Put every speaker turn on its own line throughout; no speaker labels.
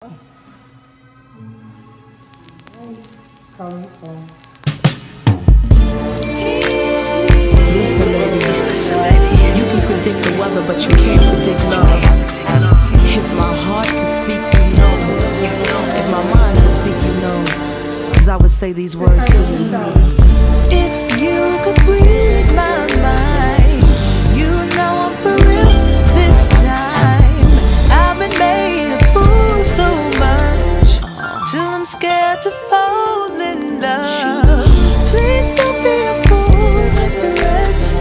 Listen, lady, you can predict the weather, but you can't predict love. If my heart can speak, you know. If my mind can speak, you know. 'Cause I would say these words to you. If you could read my mind, you know I'm for real this time. I've been made a fool so much, till I'm scared to fall in love. Please don't be a fool like the rest.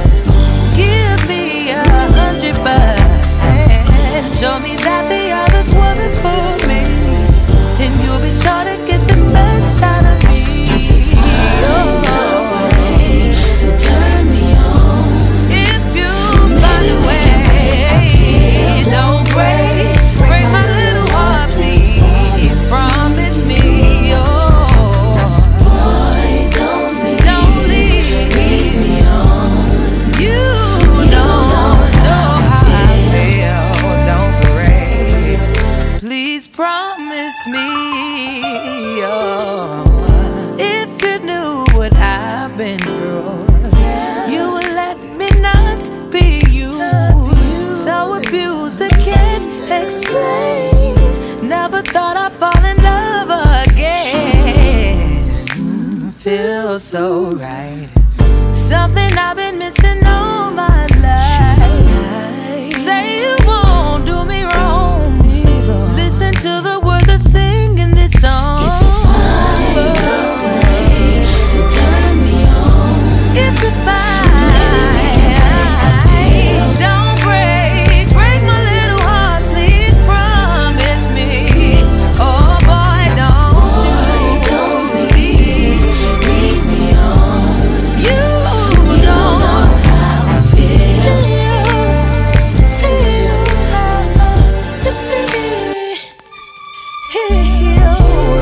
Give me 100%. Show me that the others wasn't for me, and you'll be sure to get the best out of me. Oh. To turn me on. If you find a way, don't break my little heart, please. Promise me, oh. Boy, don't leave me on. You don't know how I feel. Don't break. Please promise me, oh. If you knew what I've been through, you would let me not be used. So abused I can't explain. Never thought I'd fall in love again. Feels so right. Something I've been missing all my life. Say you won't do me wrong. Listen to the words I sing in this song. If you find a way to turn me on. If you don't break my little heart, please promise me. Oh boy, don't leave me on. You don't know how I feel.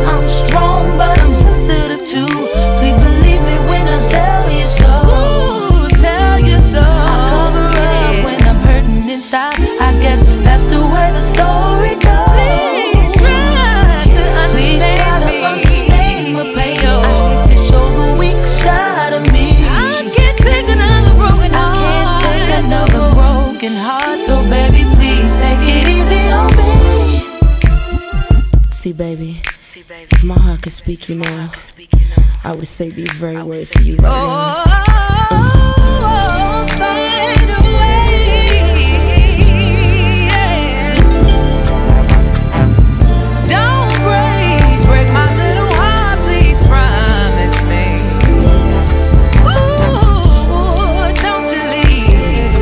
I'm strong, but I'm sensitive too. Please believe me when I tell you so. Tell you so. I cover up when I'm hurting inside. I guess that's the way the story goes. Please try to understand my pain. I need to show the weak side of me. I can't take another broken heart. So baby, please take it easy on me. See, baby, if my heart could speak, you know, I would say these very words to you right now. Find a way, yeah. Don't break my little heart, please promise me. Ooh, don't you leave.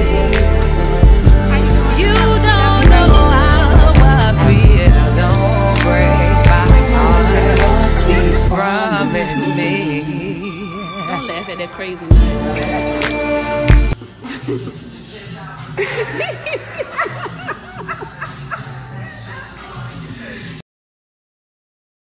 You don't know how I feel. Don't break my heart, please promise me.
Don't laugh at that crazy